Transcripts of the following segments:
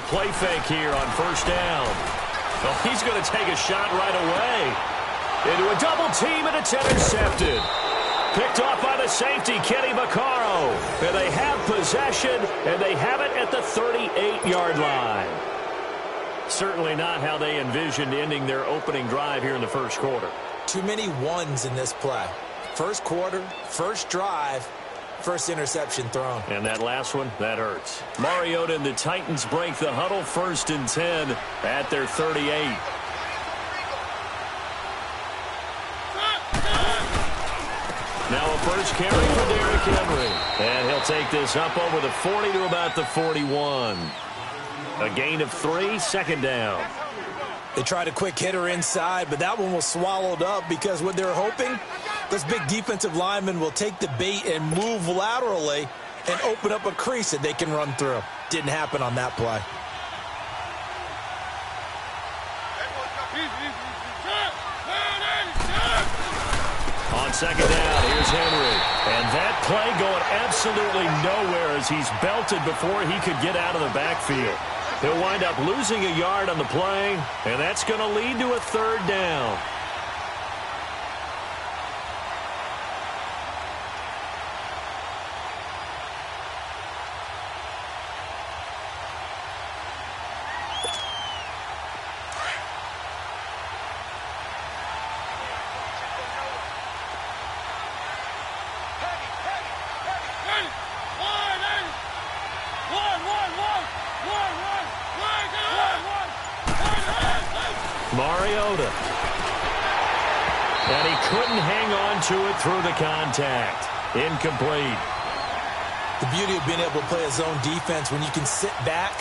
play fake here on first down. Well, he's going to take a shot right away. Into a double team, and it's intercepted. Picked off by the safety, Kenny Vaccaro. And they have possession, and they have it at the 38-yard line. Certainly not how they envisioned ending their opening drive here in the first quarter. Too many ones in this play. First quarter, first drive, first interception thrown. And that last one, that hurts. Mariota and the Titans break the huddle, 1st and 10 at their 38. Now a first carry for Derrick Henry. And he'll take this up over the 40 to about the 41. A gain of 3, 2nd down. They tried a quick hitter inside, but that one was swallowed up because what they're hoping, those big defensive linemen will take the bait and move laterally and open up a crease that they can run through. Didn't happen on that play. On 2nd down, here's Henry. And that play going absolutely nowhere as he's belted before he could get out of the backfield. He'll wind up losing a yard on the play, and that's going to lead to a 3rd down. Mariota. And he couldn't hang on to it through the contact. Incomplete. The beauty of being able to play a zone defense when you can sit back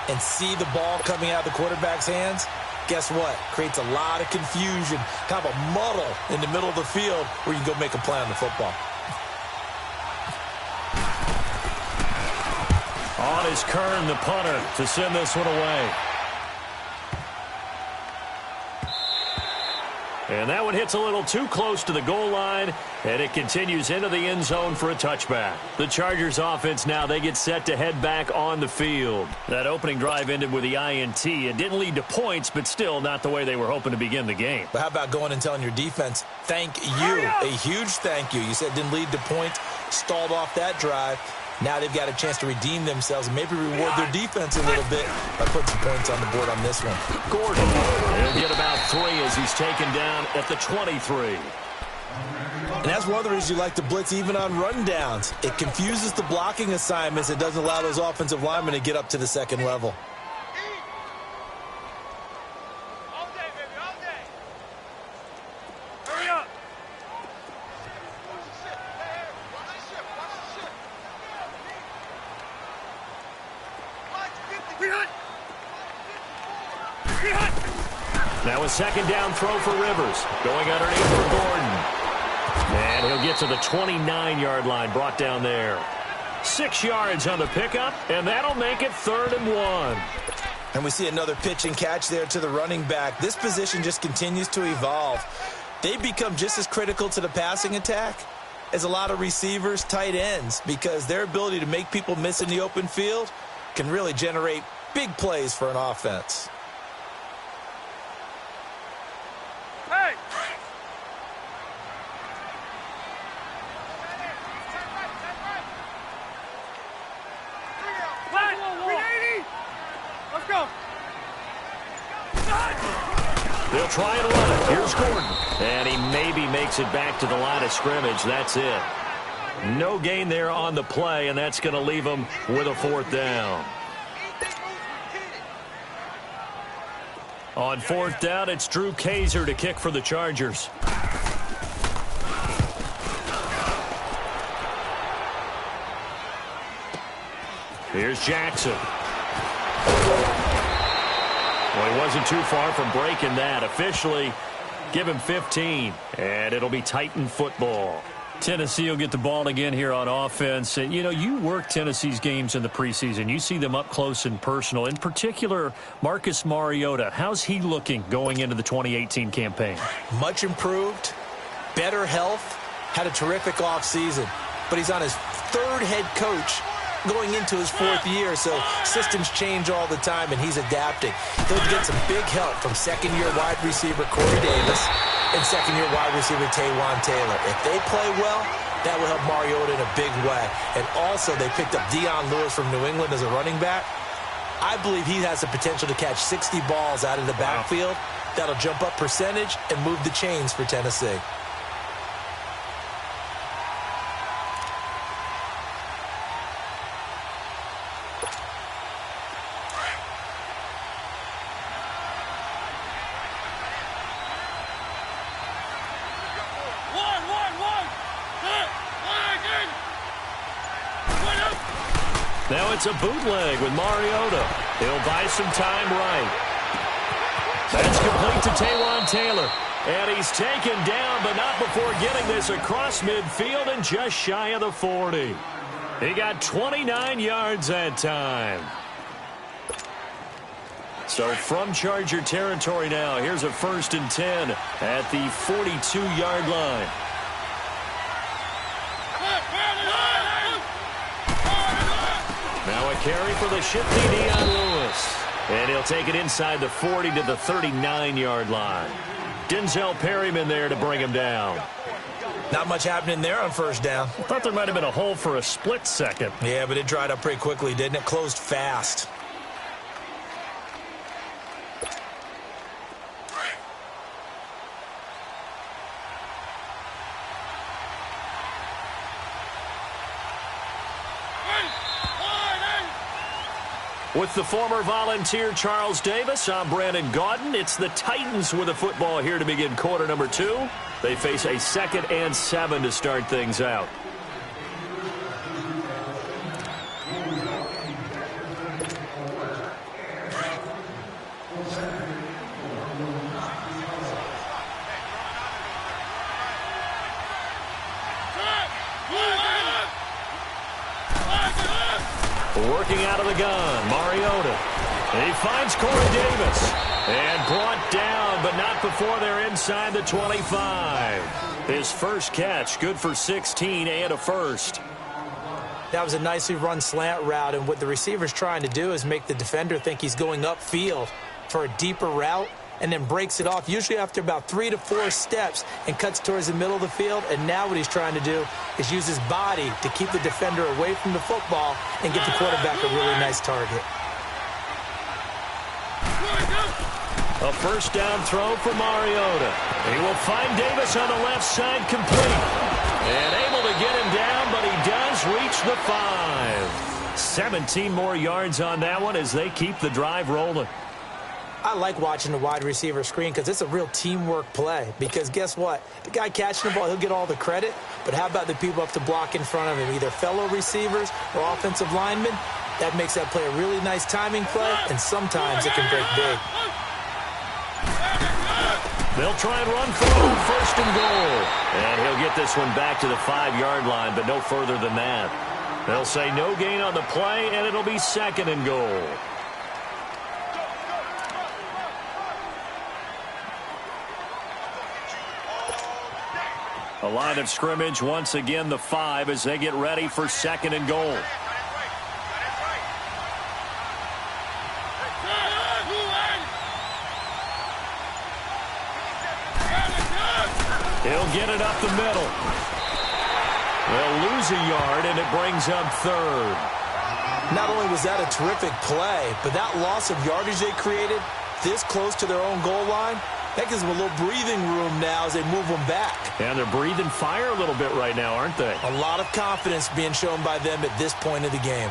and see the ball coming out of the quarterback's hands, guess what? Creates a lot of confusion, kind of a muddle in the middle of the field where you can go make a play on the football. On is Kern, the punter, to send this one away. And that one hits a little too close to the goal line, and it continues into the end zone for a touchback. The Chargers offense now, they get set to head back on the field. That opening drive ended with the INT. It didn't lead to points, but still not the way they were hoping to begin the game. But how about going and telling your defense, thank you, a huge thank you. You said it didn't lead to points, stalled off that drive. Now they've got a chance to redeem themselves and maybe reward their defense a little bit by putting some points on the board on this one. Gordon, he'll get about 3 as he's taken down at the 23. And that's one of the reasons you like to blitz even on rundowns. It confuses the blocking assignments. It doesn't allow those offensive linemen to get up to the second level. Now a 2nd down throw for Rivers. Going underneath for Gordon. And he'll get to the 29-yard line, brought down there. 6 yards on the pickup, and that'll make it 3rd and 1. And we see another pitch and catch there to the running back. This position just continues to evolve. They become just as critical to the passing attack as a lot of receivers, tight ends, because their ability to make people miss in the open field can really generate big plays for an offense. They'll try and run it. Here's Gordon. And he maybe makes it back to the line of scrimmage. That's it. No gain there on the play, and that's going to leave him with a 4th down. On 4th down, it's Drew Kaiser to kick for the Chargers. Here's Jackson. Well, he wasn't too far from breaking that. Officially, give him 15, and it'll be Titan football. Tennessee will get the ball again here on offense. And, you know, you work Tennessee's games in the preseason. You see them up close and personal. In particular, Marcus Mariota. How's he looking going into the 2018 campaign? Much improved, better health, had a terrific offseason. But he's on his 3rd head coach going into his 4th year, so systems change all the time, and he's adapting. He'll get some big help from second-year wide receiver Corey Davis and second-year wide receiver Taywan Taylor. If they play well, that will help Mariota in a big way. And also, they picked up Dion Lewis from New England as a running back. I believe he has the potential to catch 60 balls out of the backfield. That'll jump up percentage and move the chains for Tennessee. Now it's a bootleg with Mariota. He'll buy some time right. That's complete to Taywan Taylor. And he's taken down, but not before getting this across midfield and just shy of the 40. He got 29 yards that time. So from Charger territory now, here's a 1st and 10 at the 42-yard line. Now a carry for the shifty Dion Lewis. And he'll take it inside the 40 to the 39-yard line. Denzel Perryman there to bring him down. Not much happening there on 1st down. I thought there might have been a hole for a split second. Yeah, but it dried up pretty quickly, didn't it? Closed fast. With the former Volunteer Charles Davis, I'm Brandon Gaudin. It's the Titans with the football here to begin quarter number 2. They face a 2nd and 7 to start things out. Working out of the gun, Mariota. He finds Corey Davis. And brought down, but not before they're inside the 25. His first catch, good for 16 and a 1st. That was a nicely run slant route, and what the receiver's trying to do is make the defender think he's going upfield for a deeper route, and then breaks it off, usually after about 3 to 4 steps, and cuts towards the middle of the field. And now what he's trying to do is use his body to keep the defender away from the football and get the quarterback a really nice target. A 1st down throw for Mariota. He will find Davis on the left side, complete. And able to get him down, but he does reach the 5. 17 more yards on that one as they keep the drive rolling. I like watching the wide receiver screen because it's a real teamwork play. Because guess what? The guy catching the ball, he'll get all the credit. But how about the people up to block in front of him, either fellow receivers or offensive linemen? That makes that play a really nice timing play, and sometimes it can break big. They'll try and run forward, 1st and goal. And he'll get this one back to the 5-yard line, but no further than that. They'll say no gain on the play, and it'll be 2nd and goal. A line of scrimmage, once again, the 5 as they get ready for 2nd and goal. He'll get it up the middle. They'll lose a yard, and it brings up 3rd. Not only was that a terrific play, but that loss of yardage they created this close to their own goal line, that gives them a little breathing room now as they move them back. And they're breathing fire a little bit right now, aren't they? A lot of confidence being shown by them at this point of the game.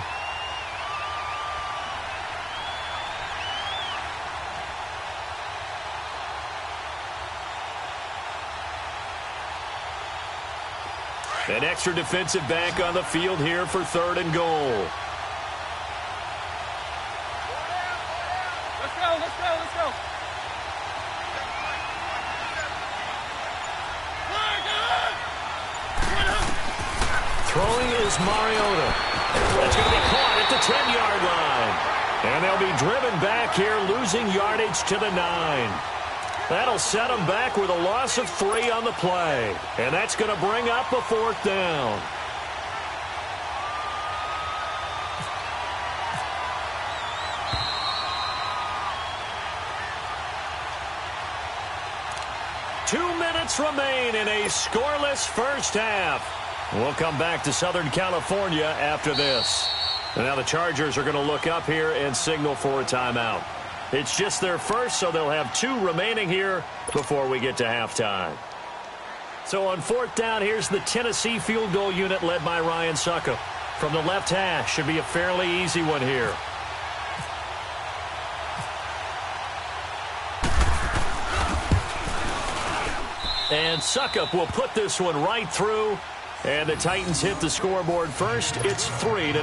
An extra defensive back on the field here for 3rd and goal. Let's go, let's go, let's go. Throwing is Mariota. That's going to be caught at the 10-yard line. And they'll be driven back here, losing yardage to the 9. That'll set them back with a loss of 3 on the play. And that's going to bring up a 4th down. minutes remain in a scoreless first half. We'll come back to Southern California after this. And now the Chargers are going to look up here and signal for a timeout. It's just their first, so they'll have 2 remaining here before we get to halftime. So on 4th down, here's the Tennessee field goal unit led by Ryan Suckup. From the left hash, should be a fairly easy one here. And Suckup will put this one right through. And the Titans hit the scoreboard first. It's 3-0.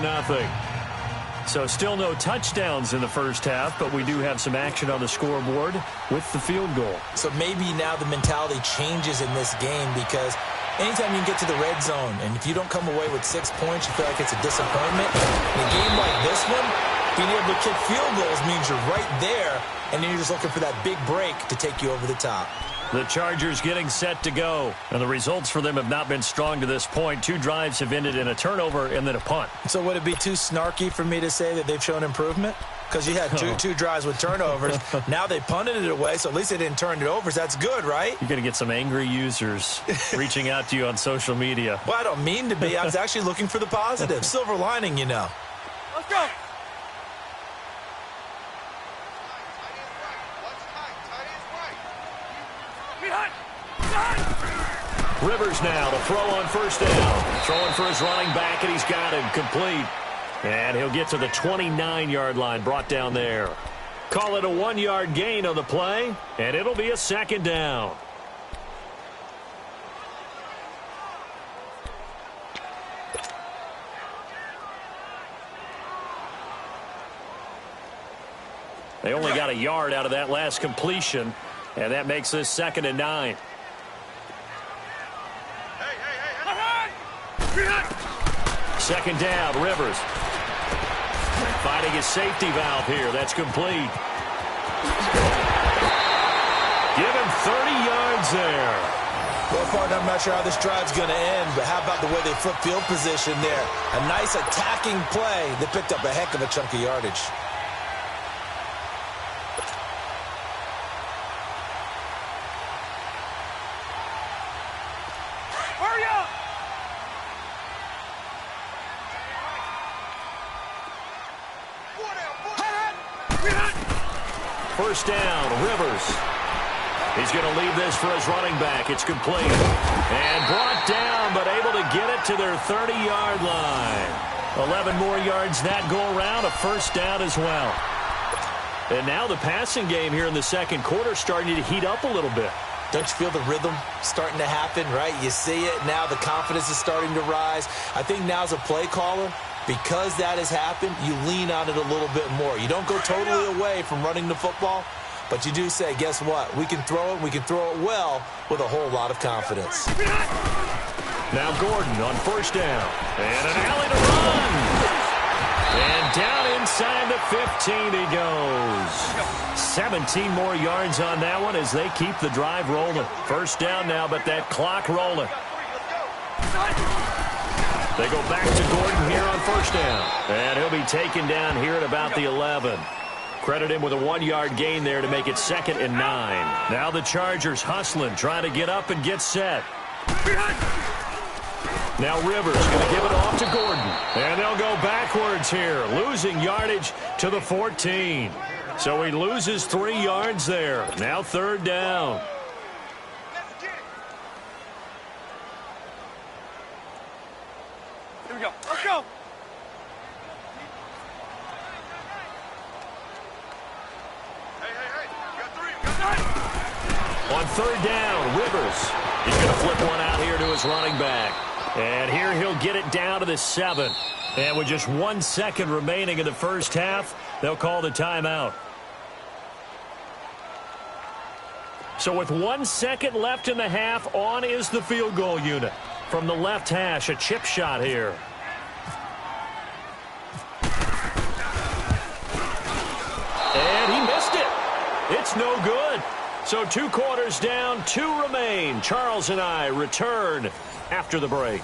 So still no touchdowns in the first half, but we do have some action on the scoreboard with the field goal. So maybe now the mentality changes in this game, because anytime you can get to the red zone, and if you don't come away with 6 points, you feel like it's a disappointment. In a game like this one, being able to kick field goals means you're right there, and then you're just looking for that big break to take you over the top. The Chargers getting set to go. And the results for them have not been strong to this point. 2 drives have ended in a turnover and then a punt. So would it be too snarky for me to say that they've shown improvement? Because you had two drives with turnovers. Now they punted it away, so at least they didn't turn it over. So that's good, right? You're going to get some angry users reaching out to you on social media. Well, I don't mean to be. I was actually looking for the positive. Silver lining, you know. Let's go. Rivers now to throw on 1st down. Throwing for his running back, and he's got him complete. And he'll get to the 29-yard line, brought down there. Call it a 1-yard gain on the play, and it'll be a 2nd down. They only got a yard out of that last completion, and that makes this 2nd and 9. Second down, Rivers. Finding his safety valve here. That's complete. Give him 30 yards there. Well, partner, I'm not sure how this drive's going to end, but how about the way they flip field position there? A nice attacking play that picked up a heck of a chunk of yardage. Hurry up! First down, Rivers. He's going to leave this for his running back. It's complete. And brought down, but able to get it to their 30-yard line. 11 more yards that go around, a first down as well. And now the passing game here in the second quarter starting to heat up a little bit. Don't you feel the rhythm starting to happen, right? You see it now. The confidence is starting to rise. I think now as a play caller, because that has happened, you lean on it a little bit more. You don't go totally away from running the football, but you do say, guess what? We can throw it. We can throw it well with a whole lot of confidence. Now Gordon on first down. And an alley to run. And down inside the 15 he goes. 17 more yards on that one as they keep the drive rolling. First down now, but that clock rolling. They go back to Gordon here on first down. And he'll be taken down here at about the 11. Credit him with a 1-yard gain there to make it 2nd and 9. Now the Chargers hustling, trying to get up and get set. Now Rivers going to give it off to Gordon. And they'll go backwards here, losing yardage to the 14. So he loses 3 yards there. Now 3rd down. Here we go. Let's go. Hey. You got 3. You got 9. On 3rd down, Rivers. He's going to flip one out here to his running back. And here he'll get it down to the 7. And with just 1 second remaining in the first half, they'll call the timeout. So with 1 second left in the half, on is the field goal unit. From the left hash, a chip shot here. And he missed it. It's no good. So 2 quarters down, 2 remain. Charles and I return after the break.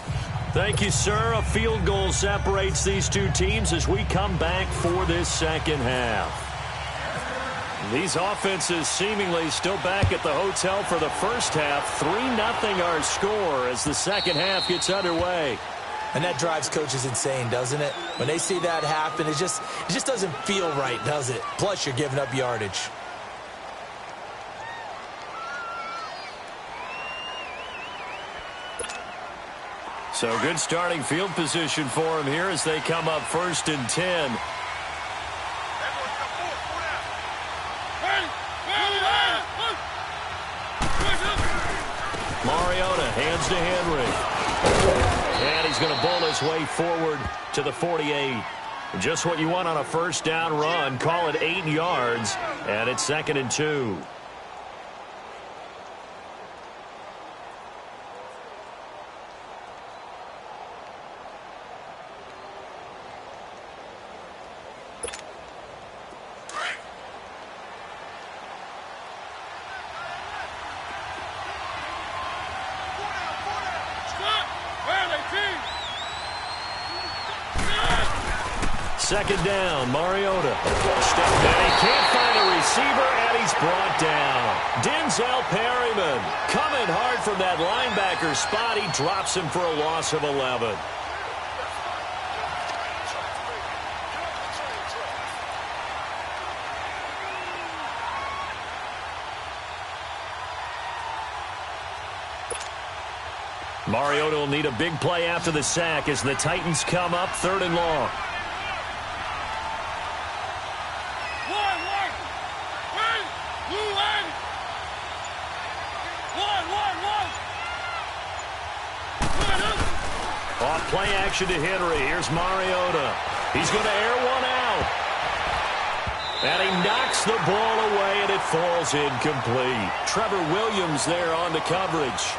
Thank you, sir. A field goal separates these two teams as we come back for this second half. These offenses seemingly still back at the hotel for the first half. 3-0 our score as the second half gets underway. And that drives coaches insane, doesn't it? When they see that happen, it just doesn't feel right, does it? Plus, you're giving up yardage. So good starting field position for him here as they come up 1st and 10. Mariota hands to Henry. And he's going to bowl his way forward to the 48. Just what you want on a first down run. Call it 8 yards. And it's 2nd and 2. Second down, Mariota. And he can't find a receiver, and he's brought down. Denzel Perryman coming hard from that linebacker spot. He drops him for a loss of 11. Mariota will need a big play after the sack as the Titans come up 3rd and long. Off play action to Henry. Here's Mariota. He's going to air one out. And he knocks the ball away, and it falls incomplete. Trevor Williams there on the coverage.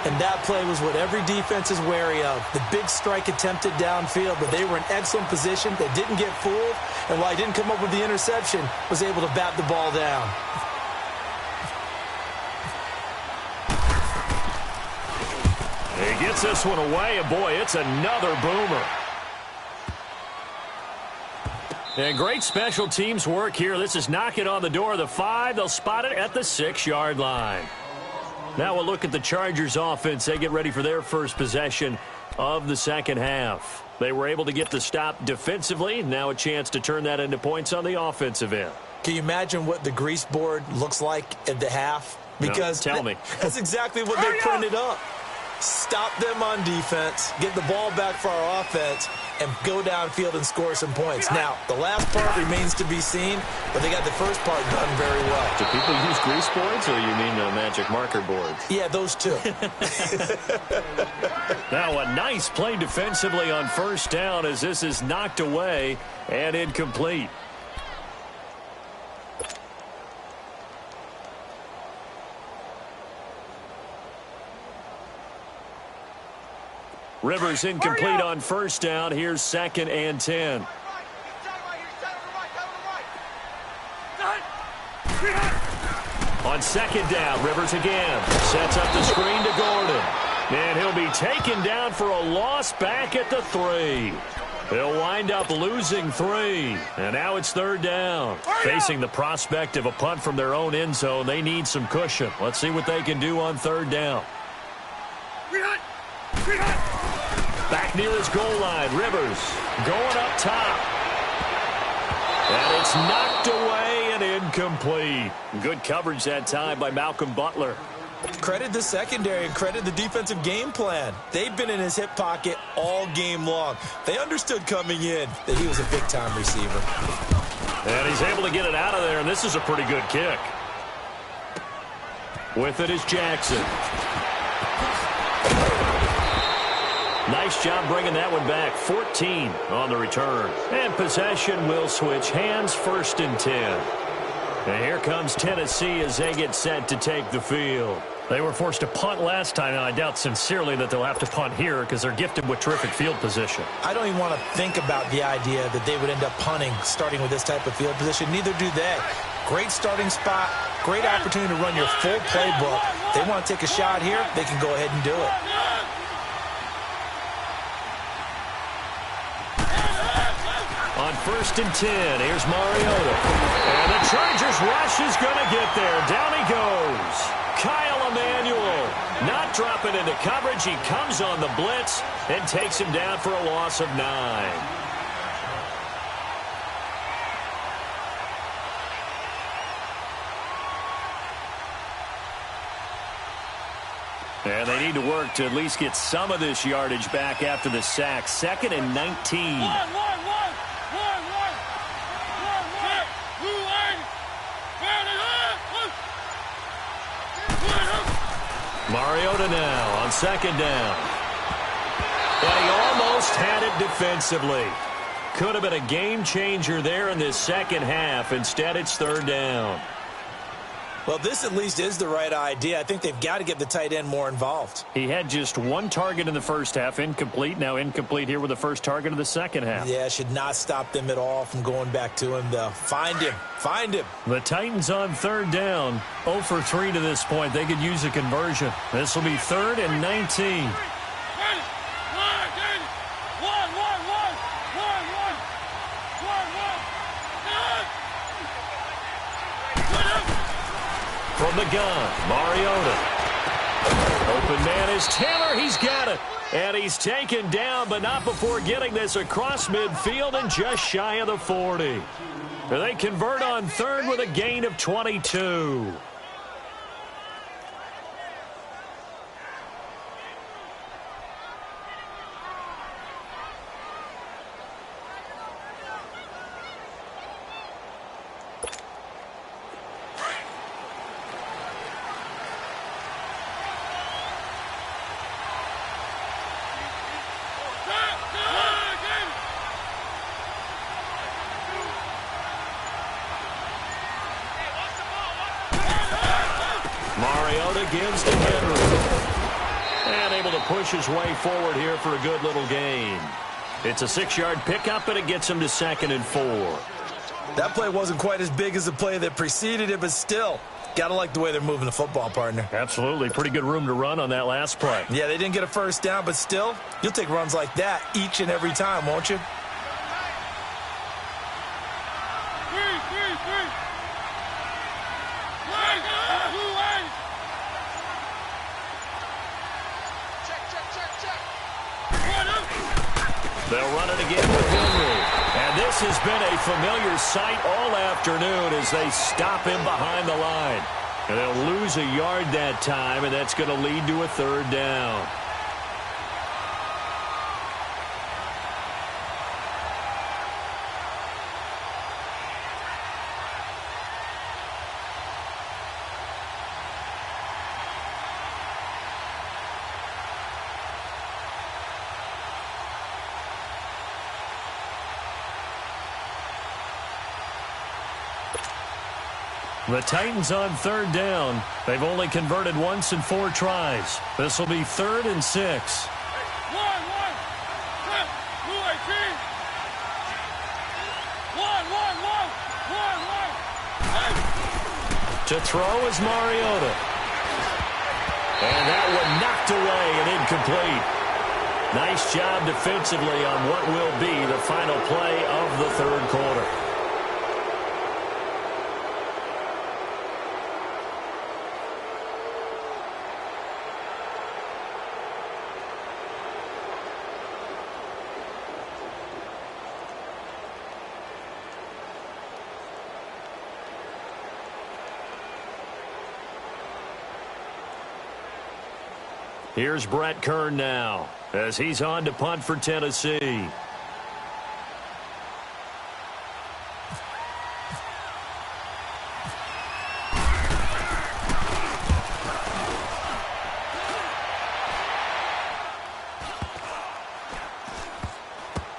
And that play was what every defense is wary of. The big strike attempted downfield, but they were in excellent position. They didn't get fooled, and while he didn't come up with the interception, was able to bat the ball down. He gets this one away, and boy, it's another boomer. And great special teams work here. This is knocking on the door of the 5. They'll spot it at the 6-yard line. Now we'll look at the Chargers offense. They get ready for their first possession of the second half. They were able to get the stop defensively. Now a chance to turn that into points on the offensive end. Can you imagine what the grease board looks like at the half? Because no, tell me. That's exactly what they printed up. Stop them on defense, get the ball back for our offense, and go downfield and score some points. Now, the last part remains to be seen, but they got the first part done very well. Do people use grease boards, or you mean magic marker boards? Yeah, those two. Now, a nice play defensively on first down as this is knocked away and incomplete. Rivers incomplete on first down. Here's 2nd and 10. On 2nd down, Rivers again. Sets up the screen to Gordon. And he'll be taken down for a loss back at the 3. He'll wind up losing 3. And now it's 3rd down. Facing the prospect of a punt from their own end zone, they need some cushion. Let's see what they can do on 3rd down. Back near his goal line, Rivers going up top. And it's knocked away and incomplete. Good coverage that time by Malcolm Butler. Credit the secondary and credit the defensive game plan. They've been in his hip pocket all game long. They understood coming in that he was a big-time receiver. And he's able to get it out of there, and this is a pretty good kick. With it is Jackson. Nice job bringing that one back. 14 on the return. And possession will switch hands, 1st and 10. And here comes Tennessee as they get set to take the field. They were forced to punt last time, and I doubt sincerely that they'll have to punt here because they're gifted with terrific field position. I don't even want to think about the idea that they would end up punting starting with this type of field position. Neither do they. Great starting spot, great opportunity to run your full playbook. They want to take a shot here, they can go ahead and do it. On 1st and 10. Here's Mariota. And the Chargers rush is going to get there. Down he goes. Kyle Emanuel not dropping into coverage. He comes on the blitz and takes him down for a loss of 9. And they need to work to at least get some of this yardage back after the sack. 2nd and 19. Mariota now on 2nd down. And he almost had it defensively. Could have been a game changer there in this second half. Instead, it's 3rd down. Well, this at least is the right idea. I think they've got to get the tight end more involved. He had just 1 target in the first half, incomplete. Now incomplete here with the first target of the second half. Yeah, should not stop them at all from going back to him, though. Find him. Find him. The Titans on 3rd down. 0 for 3 to this point. They could use a conversion. This will be 3rd and 19. From the gun, Mariota. Open man is Taylor. He's got it. And he's taken down, but not before getting this across midfield and just shy of the 40. They convert on 3rd with a gain of 22. Mariota gives to Henry. And able to push his way forward here for a good little gain. It's a 6-yard pickup, and it gets him to 2nd and 4. That play wasn't quite as big as the play that preceded it, but still, got to like the way they're moving the football, partner. Absolutely. Pretty good room to run on that last play. Yeah, they didn't get a first down, but still, you'll take runs like that each and every time, won't you? They'll run it again with Henry. And this has been a familiar sight all afternoon as they stop him behind the line. And they'll lose a yard that time, and that's going to lead to a 3rd down. The Titans on 3rd down. They've only converted once in 4 tries. This will be 3rd and 6. To throw is Mariota. And that one knocked away and incomplete. Nice job defensively on what will be the final play of the 3rd quarter. Here's Brett Kern now as he's on to punt for Tennessee.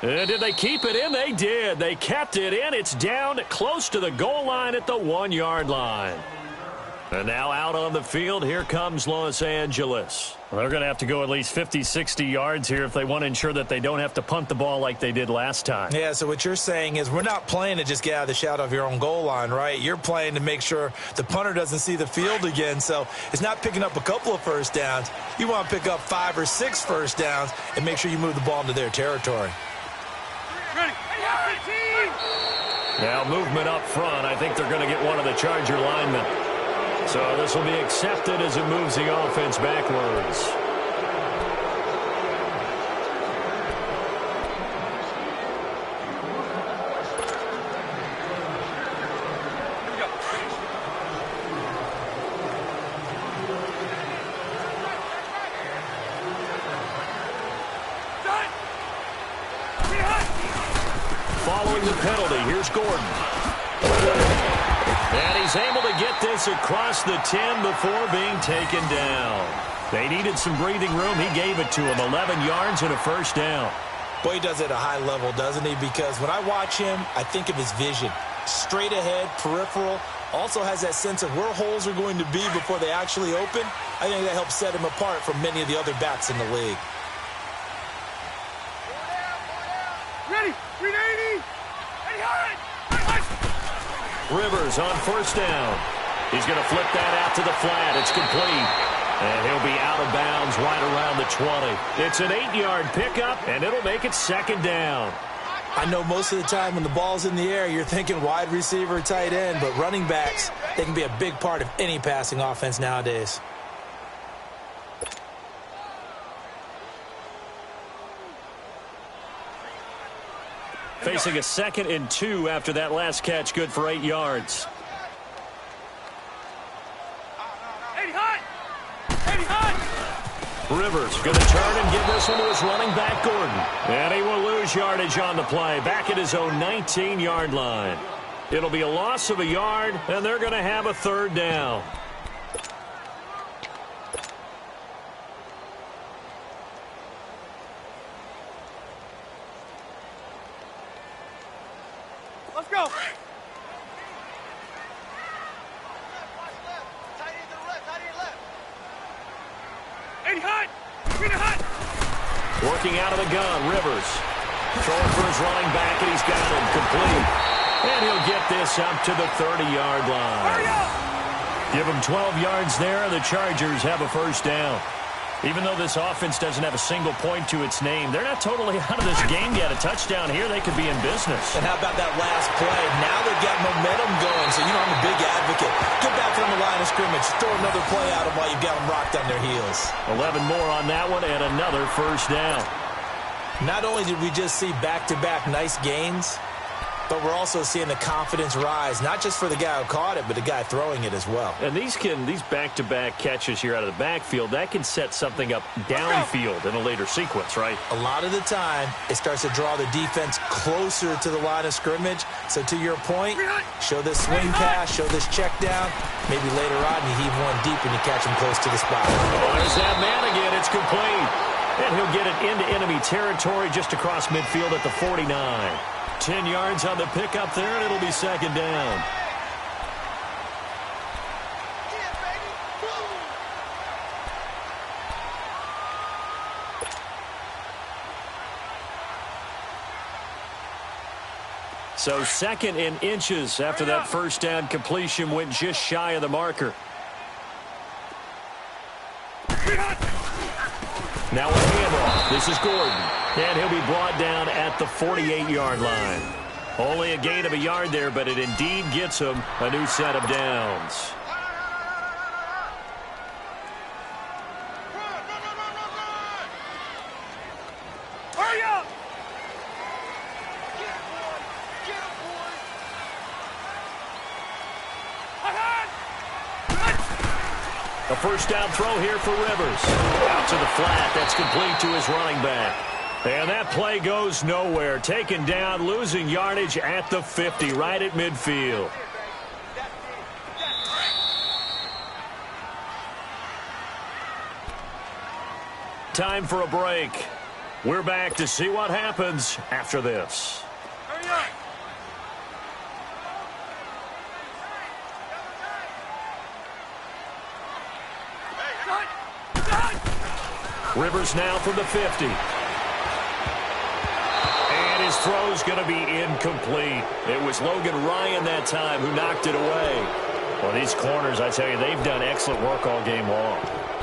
And did they keep it in? They did. They kept it in. It's down close to the goal line at the 1-yard line. And now out on the field, here comes Los Angeles. Well, they're going to have to go at least 50, 60 yards here if they want to ensure that they don't have to punt the ball like they did last time. Yeah, so what you're saying is we're not playing to just get out of the shadow of your own goal line, right? You're playing to make sure the punter doesn't see the field again. So it's not picking up a couple of first downs. You want to pick up 5 or 6 first downs and make sure you move the ball into their territory. Ready. Now movement up front. I think they're going to get one of the Charger linemen. So this will be accepted as it moves the offense backwards. Following the penalty, here's Gordon. And he's able to get this across the 10 before being taken down. They needed some breathing room. He gave it to him. 11 yards and a first down. Boy, he does it at a high level, doesn't he? Because when I watch him, I think of his vision. Straight ahead, peripheral. Also has that sense of where holes are going to be before they actually open. I think that helps set him apart from many of the other backs in the league. Ready? 380! Rivers on first down. He's going to flip that out to the flat. It's complete. And he'll be out of bounds right around the 20. It's an 8-yard pickup, and it'll make it second down. I know most of the time when the ball's in the air, you're thinking wide receiver, tight end, but running backs, they can be a big part of any passing offense nowadays. Facing a 2nd and 2 after that last catch, good for 8 yards. Rivers going to turn and give this one to his running back, Gordon. And he will lose yardage on the play, back at his own 19-yard line. It'll be a loss of a yard, and they're going to have a third down. Let's go. Working out of the gun, Rivers. Throwing for his running back, and he's got him complete. And he'll get this up to the 30-yard line. Give him 12 yards there, and the Chargers have a first down. Even though this offense doesn't have a single point to its name, they're not totally out of this game yet. A touchdown here, they could be in business. And how about that last play? Now they've got momentum going, so I'm a big advocate. Get back on the line of scrimmage. Throw another play at them while you've got them rocked on their heels. 11 more on that one, and another first down. Not only did we just see back-to-back nice gains, but we're also seeing the confidence rise, not just for the guy who caught it, but the guy throwing it as well. And these back-to-back catches here out of the backfield, that can set something up downfield in a later sequence, right? A lot of the time, it starts to draw the defense closer to the line of scrimmage. So to your point, show this swing pass, show this check down. Maybe later on, you heave one deep and you catch him close to the spot. Oh, there's that man again. It's complete. And he'll get it into enemy territory just across midfield at the 49. 10 yards on the pickup there, and it'll be second down. So 2nd and inches after that first down completion went just shy of the marker. Now a handoff. This is Gordon. And he'll be brought down at the 48-yard line. Only a gain of a yard there, but it indeed gets him a new set of downs. Hurry up! A first down throw here for Rivers. Out to the flat. That's complete to his running back. And that play goes nowhere. Taken down, losing yardage at the 50, right at midfield. Time for a break. We're back to see what happens after this. Hurry up! Rivers now from the 50. And his throw's going to be incomplete. It was Logan Ryan that time who knocked it away. Well, these corners, I tell you, they've done excellent work all game long.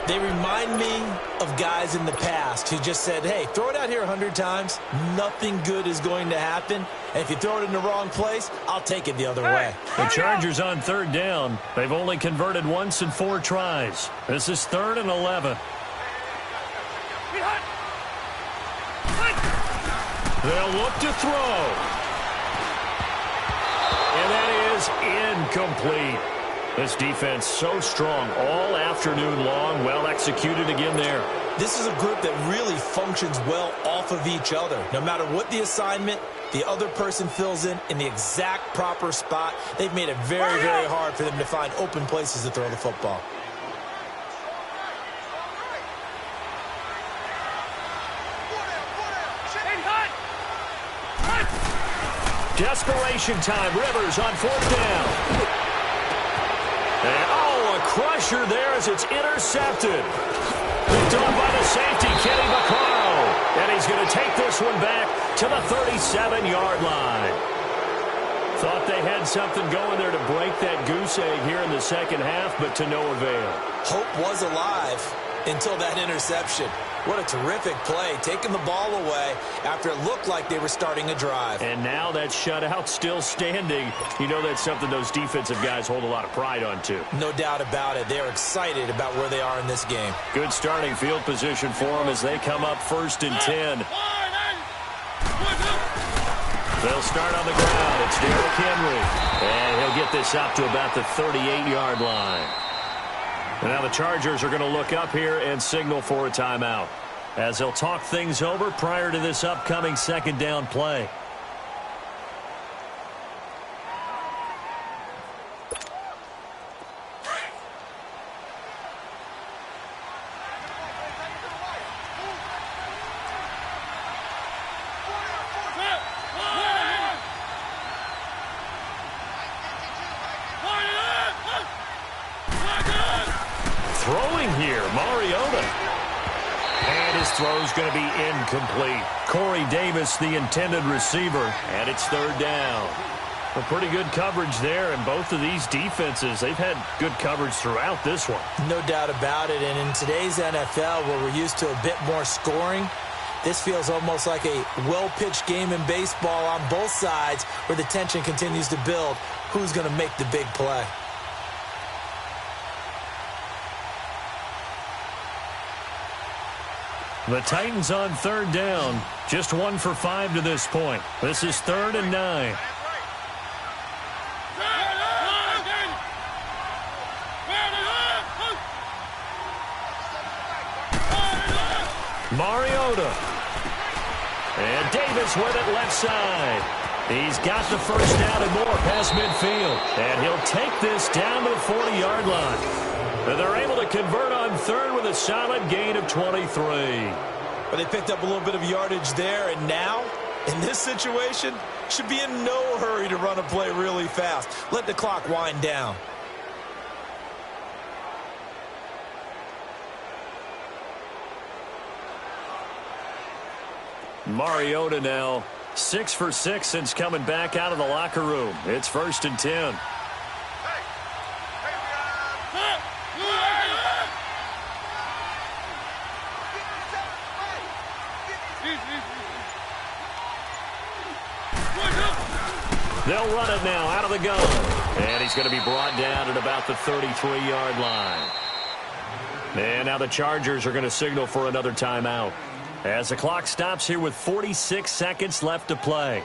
They remind me of guys in the past who just said, hey, throw it out here 100 times, nothing good is going to happen. And if you throw it in the wrong place, I'll take it the other way. The Chargers on third down. They've only converted once in 4 tries. This is 3rd and 11. They'll look to throw. And that is incomplete. This defense so strong all afternoon long. Well executed again there. This is a group that really functions well off of each other. No matter what the assignment, the other person fills in the exact proper spot. They've made it very, very hard for them to find open places to throw the football. Desperation time. Rivers on 4th down. And, a crusher there as it's intercepted. Picked off by the safety, Kenny Vaccaro. And he's going to take this one back to the 37-yard line. Thought they had something going there to break that goose egg here in the second half, but to no avail. Hope was alive until that interception. What a terrific play, taking the ball away after it looked like they were starting a drive. And now that shutout still standing. You know that's something those defensive guys hold a lot of pride on, too. No doubt about it. They're excited about where they are in this game. Good starting field position for them as they come up 1st and 10. They'll start on the ground. It's Derrick Henry. And he'll get this up to about the 38-yard line. And now the Chargers are going to look up here and signal for a timeout as they'll talk things over prior to this upcoming 2nd down play. Throwing here, Mariota. And his throw's going to be incomplete. Corey Davis, the intended receiver, and it's 3rd down. A pretty good coverage there, and both of these defenses, they've had good coverage throughout this one. No doubt about it, and in today's NFL, where we're used to a bit more scoring, this feels almost like a well-pitched game in baseball on both sides where the tension continues to build. Who's going to make the big play? The Titans on 3rd down. Just 1 for 5 to this point. This is 3rd and 9. Mariota. And Davis with it left side. He's got the 1st down and more past midfield. And he'll take this down to the 40-yard line. And they're able to convert on 3rd with a solid gain of 23. But they picked up a little bit of yardage there, and now, in this situation, should be in no hurry to run a play really fast. Let the clock wind down. Mariota now 6 for 6 since coming back out of the locker room. It's 1st and 10. They'll run it now out of the gun. And he's going to be brought down at about the 33-yard line. And now the Chargers are going to signal for another timeout as the clock stops here with 46 seconds left to play.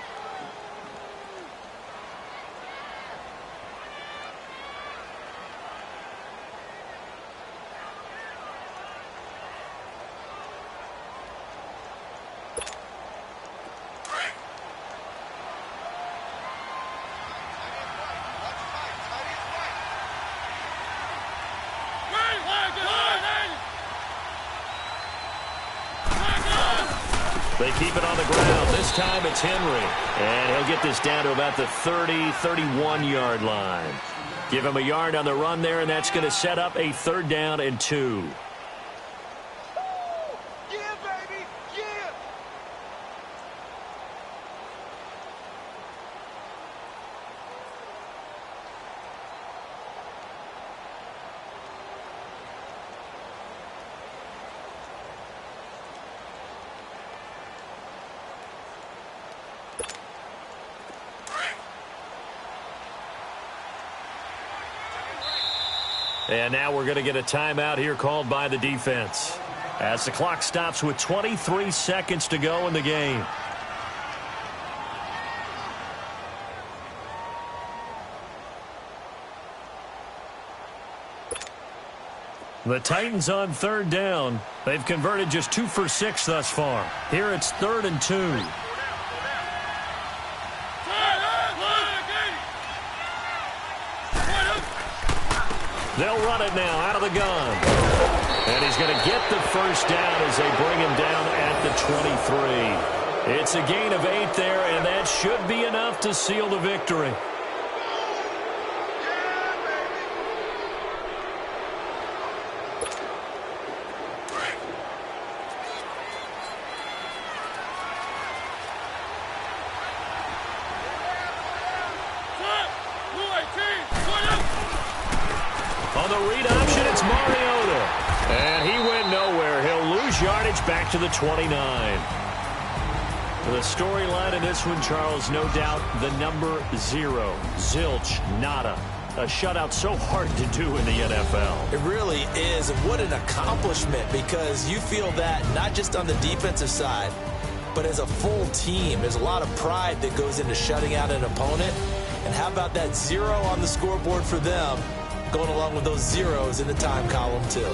They keep it on the ground. This time it's Henry. And he'll get this down to about the 30, 31-yard line. Give him a yard on the run there, and that's going to set up a 3rd down and 2. Yeah, baby, yeah. And now we're going to get a timeout here called by the defense, as the clock stops with 23 seconds to go in the game. The Titans on third down. They've converted just 2 for 6 thus far. Here it's 3rd and 2. They'll run it now out of the gun. And he's going to get the first down as they bring him down at the 23. It's a gain of 8 there, and that should be enough to seal the victory. On the read option, it's Mariota. And he went nowhere. He'll lose yardage back to the 29. The storyline in this one, Charles, no doubt the number 0. Zilch, nada. A shutout so hard to do in the NFL. It really is. And what an accomplishment, because you feel that not just on the defensive side, but as a full team. There's a lot of pride that goes into shutting out an opponent. And how about that 0 on the scoreboard for them, going along with those zeros in the time column, too.